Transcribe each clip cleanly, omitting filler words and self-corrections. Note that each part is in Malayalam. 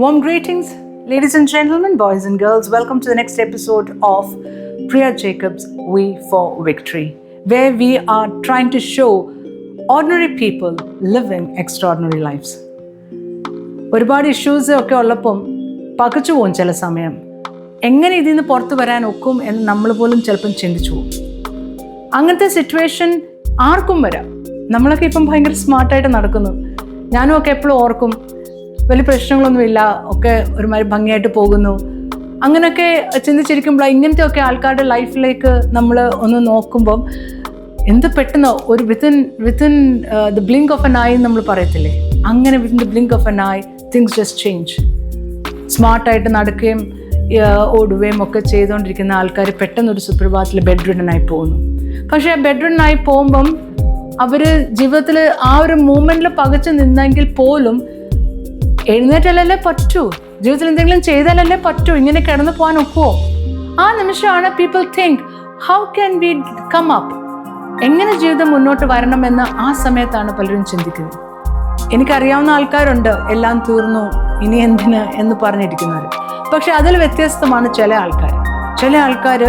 Warm greetings, ladies and gentlemen, boys and girls. Welcome to the next episode of Priya Jacobs' We for Victory, where we are trying to show ordinary people living extraordinary lives. ഒരുപാട് ഇഷ്യൂസ് ഒക്കെ ഉള്ളപ്പം പകച്ചു പോകും ചില സമയം. എങ്ങനെ ഇതിൽ നിന്ന് പുറത്തു വരാൻ ഒക്കും എന്ന് നമ്മൾ പോലും ചിലപ്പം ചിന്തിച്ചു പോകും. അങ്ങനത്തെ സിറ്റുവേഷൻ ആർക്കും വരാം. നമ്മളൊക്കെ ഇപ്പം ഭയങ്കര സ്മാർട്ടായിട്ട് നടക്കുന്നു. ഞാനും ഒക്കെ എപ്പോഴും ഓർക്കും, വലിയ പ്രശ്നങ്ങളൊന്നുമില്ല, ഒക്കെ ഒരുമാതിരി ഭംഗിയായിട്ട് പോകുന്നു. അങ്ങനെയൊക്കെ ചിന്തിച്ചിരിക്കുമ്പോൾ ഇങ്ങനത്തെ ഒക്കെ ആൾക്കാരുടെ ലൈഫിലേക്ക് നമ്മൾ ഒന്ന് നോക്കുമ്പം എന്ത് പെട്ടെന്ന് ഒരു within the blink of an eye നമ്മൾ പറയത്തില്ലേ, അങ്ങനെ within the blink of an eye things just change. സ്മാർട്ടായിട്ട് നടക്കുകയും ഓടുകയും ഒക്കെ ചെയ്തുകൊണ്ടിരിക്കുന്ന ആൾക്കാർ പെട്ടെന്നൊരു സുപ്രഭാതത്തിൽ ബെഡ് റിഡനായി പോകുന്നു. പക്ഷേ ആ ബെഡ് റിഡനായി പോകുമ്പം അവർ ജീവിതത്തിൽ ആ ഒരു മൂമെൻറ്റിൽ പകച്ചു നിന്നെങ്കിൽ പോലും എഴുന്നേറ്റല്ലേ പറ്റൂ, ജീവിതത്തിൽ എന്തെങ്കിലും ചെയ്താലല്ലേ പറ്റൂ, ഇങ്ങനെ കിടന്നു പോകാൻ ഒക്കുമോ? ആ നിമിഷമാണ് people think how can we come up, എങ്ങനെ ജീവിതം മുന്നോട്ട് വരണമെന്ന് ആ സമയത്താണ് പലരും ചിന്തിക്കുന്നത്. എനിക്കറിയാവുന്ന ആൾക്കാരുണ്ട്, എല്ലാം തീർന്നു ഇനി എന്തിന് എന്ന് പറഞ്ഞിരിക്കുന്നവർ. പക്ഷെ അതിൽ വ്യത്യസ്തമാണ് ചില ആൾക്കാർ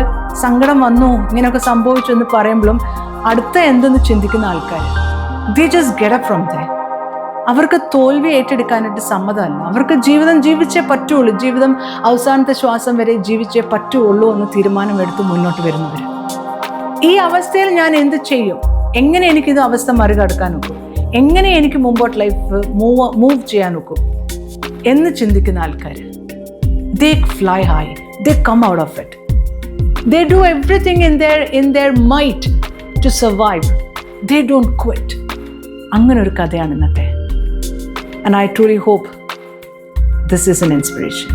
സങ്കടം വന്നു, ഇങ്ങനെയൊക്കെ സംഭവിച്ചു എന്ന് പറയുമ്പോഴും അടുത്ത എന്തെന്ന് ചിന്തിക്കുന്ന ആൾക്കാർ, they just get up from there. അവർക്ക് തോൽവി ഏറ്റെടുക്കാനായിട്ട് സമ്മതമല്ല. അവർക്ക് ജീവിതം ജീവിച്ചേ പറ്റുള്ളൂ, ജീവിതം അവസാനത്തെ ശ്വാസം വരെ ജീവിച്ചേ പറ്റുള്ളൂ എന്ന് തീരുമാനമെടുത്ത് മുന്നോട്ട് വരുന്നവർ. ഈ അവസ്ഥയിൽ ഞാൻ എന്ത് ചെയ്യും, എങ്ങനെ എനിക്കിത് അവസ്ഥ മറികടക്കാൻ ഒക്കും, എങ്ങനെ എനിക്ക് മുമ്പോട്ട് ലൈഫ് മൂവ് ചെയ്യാൻ ഒക്കും എന്ന് ചിന്തിക്കുന്ന ആൾക്കാർ, they fly high, they come out of it, they do everything in their might to survive, they don't quit. അങ്ങനെ ഒരു കഥയാണ് ഇന്നത്തെ. And I truly hope this is an inspiration.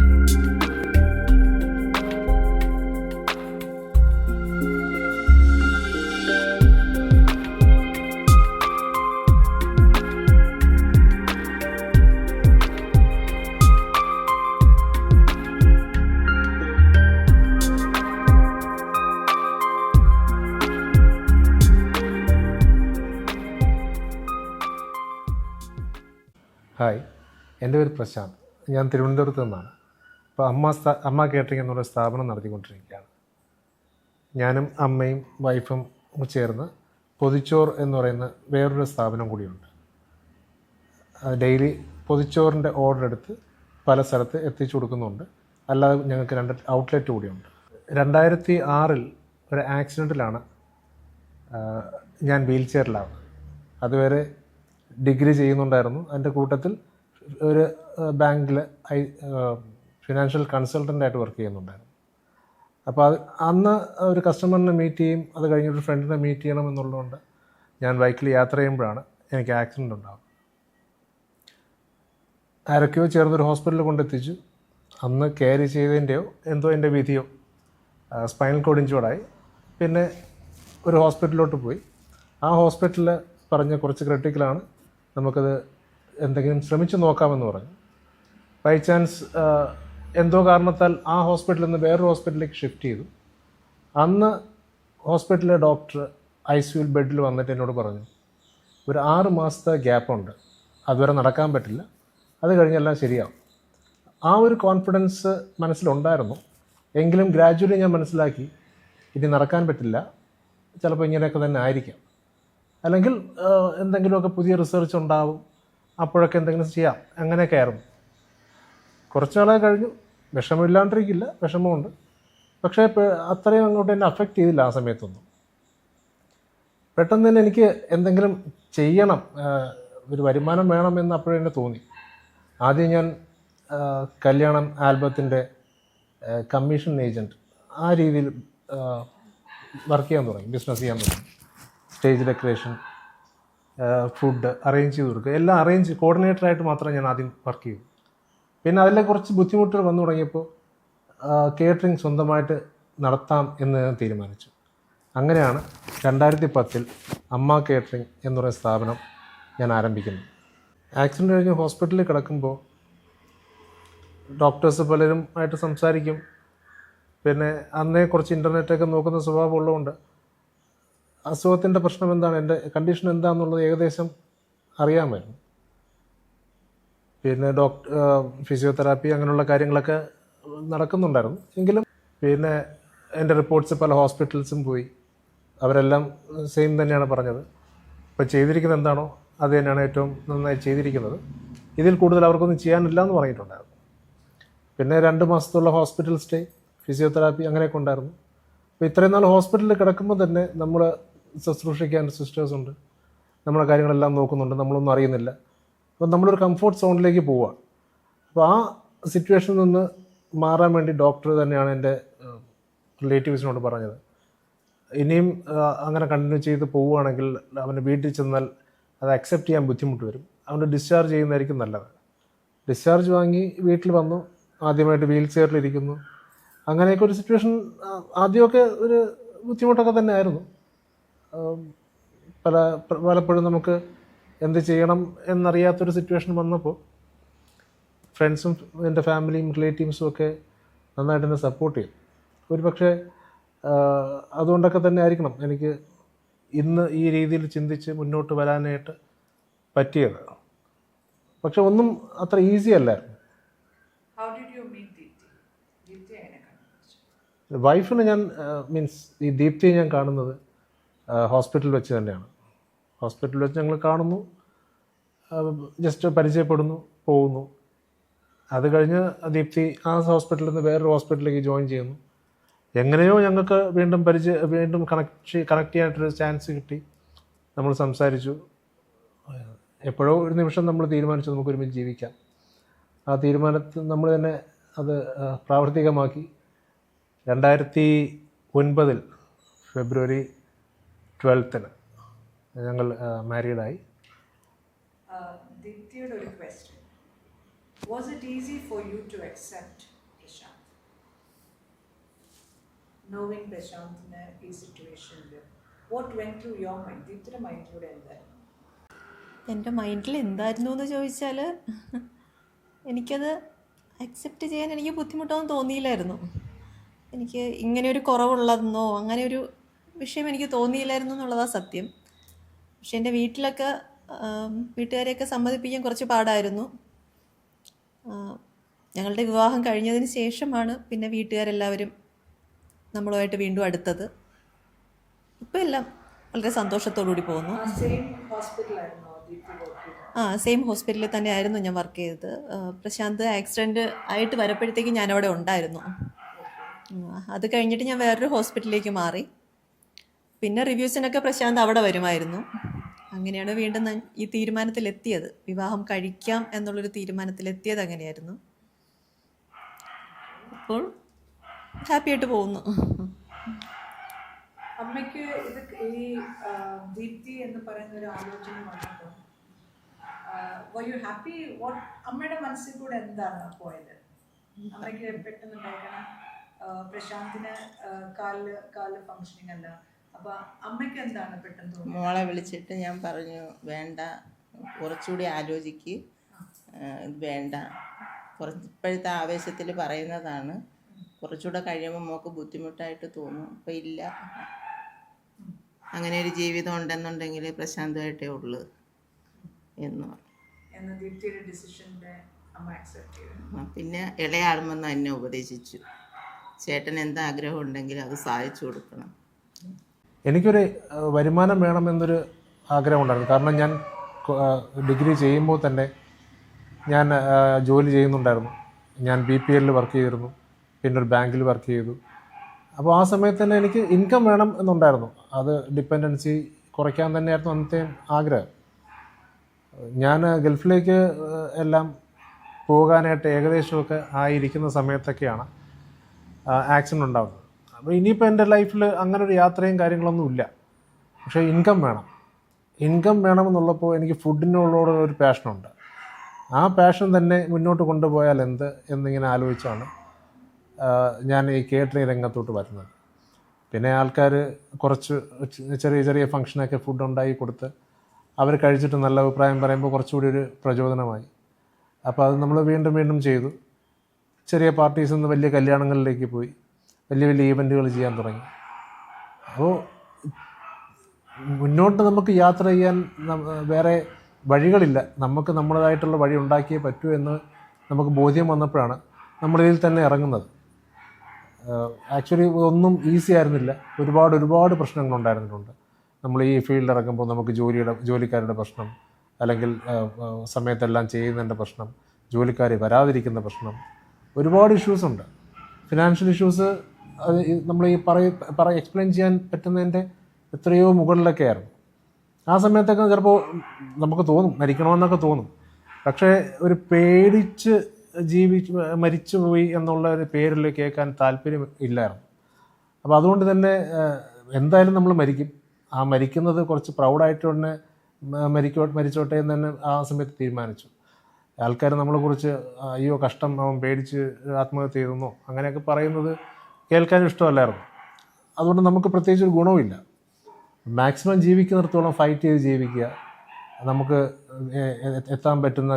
Hi, എൻ്റെ പേര് പ്രശാന്ത്. ഞാൻ തിരുവനന്തപുരത്ത് നിന്നാണ്. അപ്പോൾ അമ്മ കേറ്ററിംഗ് എന്നുള്ള സ്ഥാപനം നടത്തിക്കൊണ്ടിരിക്കുകയാണ്. ഞാനും അമ്മയും വൈഫും ചേർന്ന് പൊതിച്ചോർ എന്ന് പറയുന്ന വേറൊരു സ്ഥാപനം കൂടിയുണ്ട്. ഡെയിലി പൊതിച്ചോറിൻ്റെ ഓർഡർ എടുത്ത് പല സ്ഥലത്ത് എത്തിച്ചു കൊടുക്കുന്നുണ്ട്. അല്ലാതെ ഞങ്ങൾക്ക് 2 ഔട്ട്ലെറ്റ് കൂടിയുണ്ട്. 2006 ഒരു ആക്സിഡൻറ്റിലാണ് ഞാൻ വീൽ ചെയറിലാണ്. അതുവരെ ഡിഗ്രി ചെയ്യുന്നുണ്ടായിരുന്നു. അതിൻ്റെ കൂട്ടത്തിൽ ഒരു ബാങ്കിൽ ഫിനാൻഷ്യൽ കൺസൾട്ടൻ്റായിട്ട് വർക്ക് ചെയ്യുന്നുണ്ടായിരുന്നു. അപ്പോൾ അന്ന് ഒരു കസ്റ്റമറിനെ മീറ്റ് ചെയ്യും, അത് കഴിഞ്ഞൊരു ഫ്രണ്ടിനെ മീറ്റ് ചെയ്യണം എന്നുള്ളതുകൊണ്ട് ഞാൻ ബൈക്കിൽ യാത്ര ചെയ്യുമ്പോഴാണ് എനിക്ക് ആക്സിഡൻ്റ് ഉണ്ടാകുന്നത്. ആരൊക്കെയോ ചേർന്നൊരു ഹോസ്പിറ്റലിൽ കൊണ്ടെത്തിച്ചു. അന്ന് ക്യാരി ചെയ്തതിൻ്റെയോ എന്തോ എൻ്റെ വിധിയോ സ്പൈനൽ കോഡ് ഇഞ്ചുർഡായി. പിന്നെ ഒരു ഹോസ്പിറ്റലിലോട്ട് പോയി. ആ ഹോസ്പിറ്റലിൽ പറഞ്ഞ കുറച്ച് ക്രിട്ടിക്കലാണ്, നമുക്കത് എന്തെങ്കിലും ശ്രമിച്ചു നോക്കാമെന്ന് പറഞ്ഞു. ബൈ ചാൻസ് എന്തോ കാരണത്താൽ ആ ഹോസ്പിറ്റലിൽ നിന്ന് വേറൊരു ഹോസ്പിറ്റലിലേക്ക് ഷിഫ്റ്റ് ചെയ്തു. അന്ന് ഹോസ്പിറ്റലിലെ ഡോക്ടർ ICU ബെഡിൽ വന്നിട്ട് എന്നോട് പറഞ്ഞു, ഒരു 6 മാസത്തെ ഗ്യാപ്പുണ്ട്, അതുവരെ നടക്കാൻ പറ്റില്ല, അത് കഴിഞ്ഞെല്ലാം ശരിയാവും. ആ ഒരു കോൺഫിഡൻസ് മനസ്സിലുണ്ടായിരുന്നു. എങ്കിലും ഗ്രാജുവലി ഞാൻ മനസ്സിലാക്കി, ഇനി നടക്കാൻ പറ്റില്ല, ചിലപ്പോൾ ഇങ്ങനെയൊക്കെ തന്നെ ആയിരിക്കാം, അല്ലെങ്കിൽ എന്തെങ്കിലുമൊക്കെ പുതിയ റിസർച്ച് ഉണ്ടാവും, അപ്പോഴൊക്കെ എന്തെങ്കിലും ചെയ്യാം, അങ്ങനെയൊക്കെ ആയിരുന്നു. കുറച്ച് നാളെ കഴിഞ്ഞു. വിഷമമില്ലാണ്ടിരിക്കില്ല, വിഷമമുണ്ട്. പക്ഷേ അത്രയും അങ്ങോട്ട് എന്നെ അഫക്റ്റ് ചെയ്തില്ല ആ സമയത്തൊന്നും. പെട്ടെന്ന് തന്നെ എനിക്ക് എന്തെങ്കിലും ചെയ്യണം, ഒരു വരുമാനം വേണമെന്ന് അപ്പോഴെന്നെ തോന്നി. ആദ്യം ഞാൻ കല്യാണം ആൽബത്തിൻ്റെ കമ്മീഷൻ ഏജൻറ്റ് ആ രീതിയിൽ വർക്ക് ചെയ്യാൻ തുടങ്ങി, ബിസിനസ് ചെയ്യാൻ തുടങ്ങി. സ്റ്റേജ് ഡെക്കറേഷൻ, ഫുഡ് അറേഞ്ച് ചെയ്ത് കൊടുക്കുക, എല്ലാം കോർഡിനേറ്ററായിട്ട് മാത്രം ഞാൻ ആദ്യം വർക്ക് ചെയ്തു. പിന്നെ അതിലെ കുറച്ച് ബുദ്ധിമുട്ടുകൾ വന്നു തുടങ്ങിയപ്പോൾ കേറ്ററിംഗ് സ്വന്തമായിട്ട് നടത്താം എന്ന് ഞാൻ തീരുമാനിച്ചു. അങ്ങനെയാണ് 2010 അമ്മ കേറ്ററിംഗ് എന്ന് പറയുന്ന സ്ഥാപനം ഞാൻ ആരംഭിക്കുന്നത്. ആക്സിഡൻറ്റ് കഴിഞ്ഞ് ഹോസ്പിറ്റലിൽ കിടക്കുമ്പോൾ ഡോക്ടേഴ്സ് പലരും ആയിട്ട് സംസാരിക്കും. പിന്നെ അന്നേ കുറച്ച് ഇൻ്റർനെറ്റൊക്കെ നോക്കുന്ന സ്വഭാവം ഉള്ളതുകൊണ്ട് അസുഖത്തിൻ്റെ പ്രശ്നം എന്താണ്, എൻ്റെ കണ്ടീഷൻ എന്താണെന്നുള്ളത് ഏകദേശം അറിയാമായിരുന്നു. പിന്നെ ഫിസിയോതെറാപ്പി അങ്ങനെയുള്ള കാര്യങ്ങളൊക്കെ നടക്കുന്നുണ്ടായിരുന്നു. എങ്കിലും പിന്നെ എൻ്റെ റിപ്പോർട്ട്സ് പല ഹോസ്പിറ്റൽസും പോയി. അവരെല്ലാം സെയിം തന്നെയാണ് പറഞ്ഞത്. ഇപ്പോൾ ചെയ്തിരിക്കുന്നത് എന്താണോ അത് തന്നെയാണ് ഏറ്റവും നന്നായി ചെയ്തിരിക്കുന്നത്. ഇതിൽ കൂടുതൽ അവർക്കൊന്നും ചെയ്യാനില്ല എന്ന് പറഞ്ഞിട്ടുണ്ടായിരുന്നു. പിന്നെ 2 മാസത്തുള്ള ഹോസ്പിറ്റൽ സ്റ്റേ, ഫിസിയോതെറാപ്പി അങ്ങനെയൊക്കെ ഉണ്ടായിരുന്നു. അപ്പോൾ ഇത്രയും നാൾ ഹോസ്പിറ്റലിൽ കിടക്കുമ്പോൾ തന്നെ നമ്മൾ ശുശ്രൂഷിക്കാൻ സിസ്റ്റേഴ്സ് ഉണ്ട്, നമ്മളെ കാര്യങ്ങളെല്ലാം നോക്കുന്നുണ്ട്, നമ്മളൊന്നും അറിയുന്നില്ല. അപ്പോൾ നമ്മളൊരു കംഫോർട്ട് സോണിലേക്ക് പോവുക. അപ്പോൾ ആ സിറ്റുവേഷനിൽ നിന്ന് മാറാൻ വേണ്ടി ഡോക്ടർ തന്നെയാണ് എൻ്റെ റിലേറ്റീവ്സിനോട് പറഞ്ഞത്, ഇനിയും അങ്ങനെ കണ്ടിന്യൂ ചെയ്ത് പോവുകയാണെങ്കിൽ അവൻ്റെ വീട്ടിൽ ചെന്നാൽ അത് അക്സെപ്റ്റ് ചെയ്യാൻ ബുദ്ധിമുട്ട് വരും, അവൻ്റെ ഡിസ്ചാർജ് ചെയ്യുന്നതായിരിക്കും നല്ലത്. ഡിസ്ചാർജ് വാങ്ങി വീട്ടിൽ വന്നു, ആദ്യമായിട്ട് വീൽ ചെയറിലിരിക്കുന്നു. അങ്ങനെയൊക്കെ ഒരു സിറ്റുവേഷൻ ആദ്യമൊക്കെ ഒരു ബുദ്ധിമുട്ടൊക്കെ തന്നെ ആയിരുന്നു. പലപ്പോഴും നമുക്ക് എന്ത് ചെയ്യണം എന്നറിയാത്തൊരു സിറ്റുവേഷൻ വന്നപ്പോൾ ഫ്രണ്ട്സും എൻ്റെ ഫാമിലിയും റിലേറ്റീവ്സും ഒക്കെ നന്നായിട്ട് എന്നെ സപ്പോർട്ട് ചെയ്യും. ഒരു പക്ഷേ അതുകൊണ്ടൊക്കെ തന്നെ ആയിരിക്കണം എനിക്ക് ഇന്ന് ഈ രീതിയിൽ ചിന്തിച്ച് മുന്നോട്ട് വരാനായിട്ട് പറ്റിയത്. പക്ഷെ ഒന്നും അത്ര ഈസി അല്ലായിരുന്നു. വൈഫിന് ഞാൻ ഈ ദീപ്തിയെ ഞാൻ കാണുന്നത് ഹോസ്പിറ്റലിൽ വെച്ച് തന്നെയാണ്. ഹോസ്പിറ്റലിൽ വെച്ച് ഞങ്ങൾ കാണുന്നു, ജസ്റ്റ് പരിചയപ്പെടുന്നു, പോകുന്നു. അത് കഴിഞ്ഞ് ദീപ്തി ആ ഹോസ്പിറ്റലിൽ നിന്ന് വേറൊരു ഹോസ്പിറ്റലിലേക്ക് ജോയിൻ ചെയ്യുന്നു. എങ്ങനെയോ ഞങ്ങൾക്ക് വീണ്ടും കണക്ട് ചെയ്യാനായിട്ടൊരു ചാൻസ് കിട്ടി. നമ്മൾ സംസാരിച്ചു. എപ്പോഴോ ഒരു നിമിഷം നമ്മൾ തീരുമാനിച്ചു നമുക്ക് ഒരുമിച്ച് ജീവിക്കാം. ആ തീരുമാനത്തിൽ നമ്മൾ തന്നെ അത് പ്രാവർത്തികമാക്കി. 2009 ഫെബ്രുവരി 12 ഞങ്ങൾ മാരീഡായി. ദീപ്തിയുടെ ഒരു question, was it easy for you to accept Prashant, knowing പ്രശാന്തിന് ഈ സിറ്റുവേഷനിൽ what went through your mind? ദീപ്തിയുടെ മൈൻഡിലൂടെ എന്തായിരുന്നു? എൻ്റെ മൈൻഡിൽ എന്തായിരുന്നു എന്ന് ചോദിച്ചാൽ എനിക്കത് അക്സെപ്റ്റ് ചെയ്യാൻ എനിക്ക് ബുദ്ധിമുട്ടൊന്നും തോന്നിയില്ലായിരുന്നു. എനിക്ക് ഇങ്ങനെ ഒരു കുറവുള്ളതെന്നോ അങ്ങനെ ഒരു വിഷയം എനിക്ക് തോന്നിയില്ലായിരുന്നു എന്നുള്ളതാണ് സത്യം. പക്ഷെ എൻ്റെ വീട്ടുകാരെയൊക്കെ സമ്മതിപ്പിക്കാൻ കുറച്ച് പാടായിരുന്നു. ഞങ്ങളുടെ വിവാഹം കഴിഞ്ഞതിന് ശേഷമാണ് പിന്നെ വീട്ടുകാരെല്ലാവരും നമ്മളുമായിട്ട് വീണ്ടും അടുത്തത്. ഇപ്പം എല്ലാം വളരെ സന്തോഷത്തോടുകൂടി പോകുന്നു. സെയിം ഹോസ്പിറ്റലിൽ തന്നെ ആയിരുന്നു ഞാൻ വർക്ക് ചെയ്തത്. പ്രശാന്ത് ആക്സിഡൻറ്റ് ആയിട്ട് വരപ്പോഴത്തേക്ക് ഞാനവിടെ ഉണ്ടായിരുന്നു. അത് കഴിഞ്ഞിട്ട് ഞാൻ വേറൊരു ഹോസ്പിറ്റലിലേക്ക് മാറി. പിന്നെ റിവ്യൂസിനൊക്കെ പ്രശാന്ത് അവിടെ വരുമായിരുന്നു. അങ്ങനെയാണ് വീണ്ടും ഞാൻ ഈ തീരുമാനത്തിലെത്തിയത്. വിവാഹം കഴിക്കാം എന്നുള്ളൊരു തീരുമാനത്തിലെത്തിയത് അങ്ങനെയായിരുന്നു. അപ്പോൾ ഹാപ്പിയായിട്ട് പോകുന്നു. അമ്മയ്ക്ക് ഇത് ഈ ദീപ്തി എന്ന് പറയുന്ന ഒരു ആലോചന വന്നപ്പോൾ വർ യു ഹാപ്പി? അമ്മയുടെ മനസ്സിൽ കൂടെ എന്താണ് പോയത്? അമ്മയ്ക്ക് പെട്ടെന്ന് ഉണ്ടാക്കണം പ്രശാന്തിന് കാല് ഫങ്ഷനിങ് അല്ല. അപ്പോൾ അമ്മയ്ക്ക് എന്താണ് പെട്ടെന്ന് തോന്നുന്നത്? മോളെ വിളിച്ചിട്ട് ഞാൻ പറഞ്ഞു, വേണ്ട, കുറച്ചുകൂടി ആലോചിക്ക്, വേണ്ട, ഇപ്പോഴത്തെ ആവേശത്തിൽ പറയുന്നതാണ്, കുറച്ചുകൂടെ കഴിയുമ്പോൾ മോൾക്ക് ബുദ്ധിമുട്ടായിട്ട് തോന്നും, അപ്പോൾ ഇല്ല, അങ്ങനെ ഒരു ജീവിതം ഉണ്ടെന്നുണ്ടെങ്കിൽ പ്രശാന്തമായിട്ടേ ഉള്ളൂ എന്ന് പറഞ്ഞു. പിന്നെ ഇളയാളുമെന്ന് എന്നെ ഉപദേശിച്ചു, ചേട്ടൻ എന്താ ആഗ്രഹം ഉണ്ടെങ്കിലും അത് സാധിച്ചു കൊടുക്കണം. എനിക്കൊരു വരുമാനം വേണമെന്നൊരു ആഗ്രഹമുണ്ടായിരുന്നു. കാരണം ഞാൻ ഡിഗ്രി ചെയ്യുമ്പോൾ തന്നെ ഞാൻ ജോലി ചെയ്യുന്നുണ്ടായിരുന്നു. ഞാൻ BPL വർക്ക് ചെയ്തിരുന്നു, പിന്നെ ഒരു ബാങ്കിൽ വർക്ക് ചെയ്തു. അപ്പോൾ ആ സമയത്ത് തന്നെ എനിക്ക് ഇൻകം വേണം എന്നുണ്ടായിരുന്നു. അത് ഡിപ്പെൻഡൻസി കുറയ്ക്കാൻ തന്നെയായിരുന്നു അന്നത്തെ ആഗ്രഹം. ഞാൻ ഗൾഫിലേക്ക് എല്ലാം പോകാനായിട്ട് ഏകദേശമൊക്കെ ആയിരിക്കുന്ന സമയത്തൊക്കെയാണ് ആക്സിഡൻ്റ് ഉണ്ടാകുന്നത്. അപ്പോൾ ഇനിയിപ്പോൾ എൻ്റെ ലൈഫിൽ അങ്ങനെ ഒരു യാത്രയും കാര്യങ്ങളൊന്നും ഇല്ല. പക്ഷേ ഇൻകം വേണമെന്നുള്ളപ്പോൾ എനിക്ക് ഫുഡിനോടുള്ള ഒരു പാഷനുണ്ട്. ആ പാഷൻ തന്നെ മുന്നോട്ട് കൊണ്ടുപോയാൽ എന്നിങ്ങനെ ആലോചിച്ചാണ് ഞാൻ ഈ കേറ്ററിംഗ് രംഗത്തോട്ട് വരുന്നത്. പിന്നെ ആൾക്കാർ കുറച്ച് ചെറിയ ഫംഗ്ഷനൊക്കെ ഫുഡ് ഉണ്ടാക്കി കൊടുത്ത് അവർ കഴിച്ചിട്ട് നല്ല അഭിപ്രായം പറയുമ്പോൾ കുറച്ചുകൂടി ഒരു പ്രചോദനമായി. അപ്പോൾ അത് നമ്മൾ വീണ്ടും ചെയ്തു. ചെറിയ പാർട്ടീസിൽ നിന്ന് വലിയ കല്യാണങ്ങളിലേക്ക് പോയി, വലിയ ഈവൻറ്റുകൾ ചെയ്യാൻ തുടങ്ങി. അപ്പോൾ മുന്നോട്ട് നമുക്ക് യാത്ര ചെയ്യാൻ വേറെ വഴികളില്ല, നമുക്ക് നമ്മുടേതായിട്ടുള്ള വഴി ഉണ്ടാക്കിയേ പറ്റൂ എന്ന് നമുക്ക് ബോധ്യം വന്നപ്പോഴാണ് നമ്മളിതിൽ തന്നെ ഇറങ്ങുന്നത്. ആക്ച്വലി ഒന്നും ഈസി ആയിരുന്നില്ല, ഒരുപാട് പ്രശ്നങ്ങളുണ്ടായിരുന്നിട്ടുണ്ട്. നമ്മൾ ഈ ഫീൽഡ് ഇറങ്ങുമ്പോൾ നമുക്ക് ജോലിക്കാരുടെ പ്രശ്നം, അല്ലെങ്കിൽ സമയത്തെല്ലാം ചെയ്യുന്നതിൻ്റെ പ്രശ്നം, ജോലിക്കാർ വരാതിരിക്കുന്ന പ്രശ്നം, ഒരുപാട് ഇഷ്യൂസുണ്ട്. ഫിനാൻഷ്യൽ ഇഷ്യൂസ് അത് നമ്മൾ ഈ എക്സ്പ്ലെയിൻ ചെയ്യാൻ പറ്റുന്നതിൻ്റെ എത്രയോ മുകളിലൊക്കെ ആയിരുന്നു. ആ സമയത്തൊക്കെ ചിലപ്പോൾ നമുക്ക് തോന്നും മരിക്കണമെന്നൊക്കെ തോന്നും. പക്ഷേ ഒരു പേടിച്ച് മരിച്ചു പോയി എന്നുള്ള ഒരു പേരിൽ കേൾക്കാൻ താല്പര്യം ഇല്ലായിരുന്നു. അപ്പോൾ അതുകൊണ്ട് തന്നെ എന്തായാലും നമ്മൾ മരിക്കും, ആ മരിക്കുന്നത് കുറച്ച് പ്രൗഡായിട്ട് തന്നെ മരിച്ചോട്ടെ എന്ന് തന്നെ ആ സമയത്ത് തീരുമാനിച്ചു. ആൾക്കാർ നമ്മളെക്കുറിച്ച് അയ്യോ കഷ്ടം, അവൻ പേടിച്ച് ആത്മഹത്യ ചെയ്തെന്നോ അങ്ങനെയൊക്കെ പറയുന്നത് കേൾക്കാനും ഇഷ്ടമല്ലായിരുന്നു. അതുകൊണ്ട് നമുക്ക് പ്രത്യേകിച്ച് ഒരു ഗുണവുമില്ല. മാക്സിമം ജീവിക്കുന്നിടത്തോളം ഫൈറ്റ് ചെയ്ത് ജീവിക്കുക, നമുക്ക് എത്താൻ പറ്റുന്ന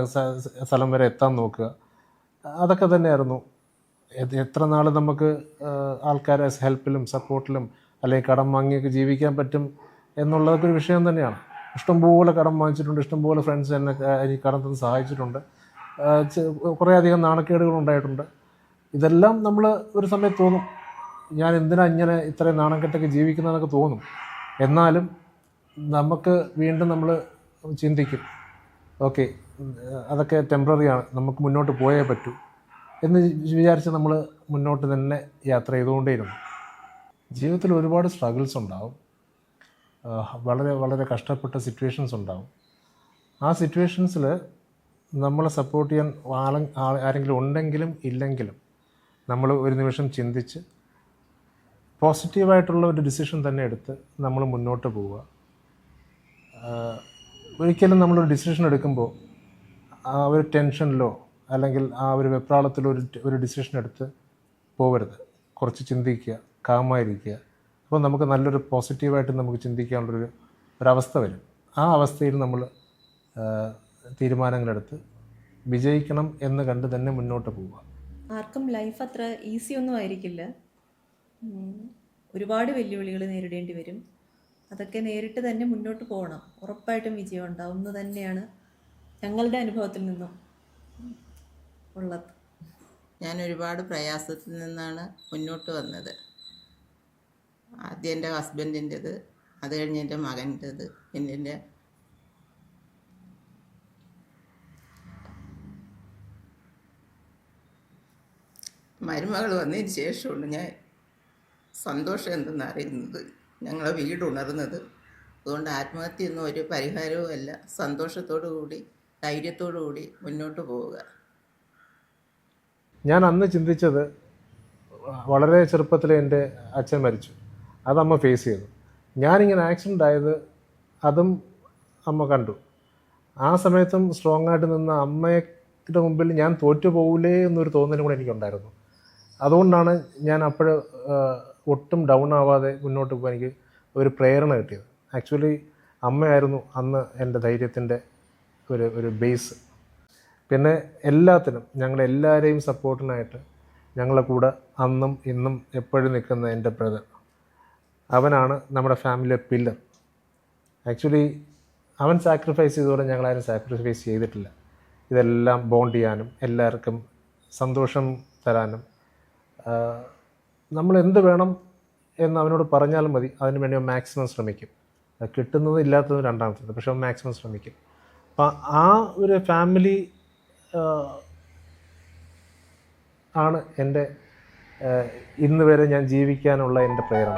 സ്ഥലം വരെ എത്താൻ നോക്കുക, അതൊക്കെ തന്നെയായിരുന്നു. എത്ര നാൾ നമുക്ക് ആൾക്കാരെ ഹെൽപ്പിലും സപ്പോർട്ടിലും അല്ലെങ്കിൽ കടം വാങ്ങിയൊക്കെ ജീവിക്കാൻ പറ്റും എന്നുള്ളതൊക്കെ ഒരു വിഷയം തന്നെയാണ്. ഇഷ്ടംപോലെ കടം വാങ്ങിച്ചിട്ടുണ്ട്, ഇഷ്ടംപോലെ ഫ്രണ്ട്സ് എന്നെ ഈ കടം തന്ന് സഹായിച്ചിട്ടുണ്ട്, കുറേയധികം നാണക്കേടുകൾ ഉണ്ടായിട്ടുണ്ട്. ഇതെല്ലാം നമ്മൾ ഒരു സമയത്ത് തോന്നും, ഞാൻ എന്തിനാ ഇങ്ങനെ ഇത്രയും നാണം കെട്ടൊക്കെ ജീവിക്കുന്നതെന്നൊക്കെ തോന്നും. എന്നാലും നമുക്ക് വീണ്ടും നമ്മൾ ചിന്തിക്കും, ഓക്കെ അതൊക്കെ ടെമ്പററിയാണ്, നമുക്ക് മുന്നോട്ട് പോയേ പറ്റൂ എന്ന് വിചാരിച്ച് നമ്മൾ മുന്നോട്ട് തന്നെ യാത്ര ചെയ്തുകൊണ്ടേയിരുന്നു. ജീവിതത്തിൽ ഒരുപാട് സ്ട്രഗിൾസ് ഉണ്ടാവും, വളരെ കഷ്ടപ്പെട്ട സിറ്റുവേഷൻസ് ഉണ്ടാവും. ആ സിറ്റുവേഷൻസിൽ നമ്മളെ സപ്പോർട്ട് ചെയ്യാൻ ആരെങ്കിലും ഉണ്ടെങ്കിലും ഇല്ലെങ്കിലും നമ്മൾ ഒരു നിമിഷം ചിന്തിച്ച് പോസിറ്റീവായിട്ടുള്ള ഒരു ഡിസിഷൻ തന്നെ എടുത്ത് നമ്മൾ മുന്നോട്ട് പോവുക. ഒരിക്കലും നമ്മളൊരു ഡിസിഷൻ എടുക്കുമ്പോൾ ആ ഒരു ടെൻഷനിലോ അല്ലെങ്കിൽ ആ ഒരു വെപ്രാളത്തിലോ ഒരു ഡിസിഷൻ എടുത്ത് പോകരുത്. കുറച്ച് ചിന്തിക്കുക, കാമായിരിക്കുക. അപ്പോൾ നമുക്ക് നല്ലൊരു പോസിറ്റീവായിട്ട് നമുക്ക് ഒരവസ്ഥ വരും. ആ അവസ്ഥയിൽ നമ്മൾ തീരുമാനങ്ങളെടുത്ത് വിജയിക്കണം എന്ന് കണ്ട് തന്നെ മുന്നോട്ട് പോവുക. ആർക്കും ലൈഫ് അത്ര ഈസി ഒന്നും ആയിരിക്കില്ല. ഒരുപാട് വെല്ലുവിളികൾ നേരിടേണ്ടി വരും. അതൊക്കെ നേരിട്ട് തന്നെ മുന്നോട്ട് പോകണം. ഉറപ്പായിട്ടും വിജയം ഉണ്ടാവും എന്ന് തന്നെയാണ് ഞങ്ങളുടെ അനുഭവത്തിൽ നിന്നും ഉള്ളത്. ഞാൻ ഒരുപാട് പ്രയാസത്തിൽ നിന്നാണ് മുന്നോട്ട് വന്നത്. ആദ്യം എൻ്റെ ഹസ്ബൻഡിൻ്റെത്, അത് കഴിഞ്ഞ് എൻ്റെ മകൻ്റെത്, പിന്നെ എൻ്റെ മരുമകൾ വന്നതിന് ശേഷമുണ്ട് ഞാൻ സന്തോഷം എന്തെന്ന് അറിയുന്നത്, ഞങ്ങളെ വീട് ഉണർന്നത്. അതുകൊണ്ട് ആത്മഹത്യയൊന്നും ഒരു പരിഹാരവും അല്ല. സന്തോഷത്തോടു കൂടി ധൈര്യത്തോടു കൂടി മുന്നോട്ട് പോവുക. ഞാൻ അന്ന് ചിന്തിച്ചത്, വളരെ ചെറുപ്പത്തിൽ എൻ്റെ അച്ഛൻ മരിച്ചു, അതമ്മ ഫേസ് ചെയ്തു. ഞാനിങ്ങനെ ആക്സിഡൻ്റ് ആയത് അതും അമ്മ കണ്ടു. ആ സമയത്തും സ്ട്രോങ് ആയിട്ട് നിന്ന അമ്മയുടെ മുമ്പിൽ ഞാൻ തോറ്റു പോകില്ലേ എന്നൊരു തോന്നലും കൂടെ എനിക്കുണ്ടായിരുന്നു. അതുകൊണ്ടാണ് ഞാൻ ഒട്ടും ഡൗൺ ആവാതെ മുന്നോട്ട് പോകാൻ എനിക്ക് ഒരു പ്രേരണ കിട്ടിയത്. ആക്ച്വലി അമ്മയായിരുന്നു അന്ന് എൻ്റെ ധൈര്യത്തിൻ്റെ ഒരു ബേസ്. പിന്നെ എല്ലാത്തിനും ഞങ്ങളെല്ലാവരെയും സപ്പോർട്ടിനായിട്ട് ഞങ്ങളെ കൂടെ അന്നും ഇന്നും എപ്പോഴും നിൽക്കുന്ന എൻ്റെ ബ്രദർ, അവനാണ് നമ്മുടെ ഫാമിലിയിലെ പില്ലർ. ആക്ച്വലി അവൻ സാക്രിഫൈസ് ചെയ്തോടെ ഞങ്ങളാരും സാക്രിഫൈസ് ചെയ്തിട്ടില്ല. ഇതെല്ലാം ബോണ്ട് ചെയ്യാനും എല്ലാവർക്കും സന്തോഷം തരാനും നമ്മൾ എന്ത് വേണം എന്ന് അവനോട് പറഞ്ഞാലും മതി, അതിന് വേണ്ടി അവൻ മാക്സിമം ശ്രമിക്കും. കിട്ടുന്നത് ഇല്ലാത്തത് രണ്ടാമത്തേത്, പക്ഷെ അവൻ മാക്സിമം ശ്രമിക്കും. അപ്പം ആ ഒരു ഫാമിലി ആണ് എൻ്റെ ഇന്ന് വരെ ഞാൻ ജീവിക്കാനുള്ള എൻ്റെ പ്രേരണ.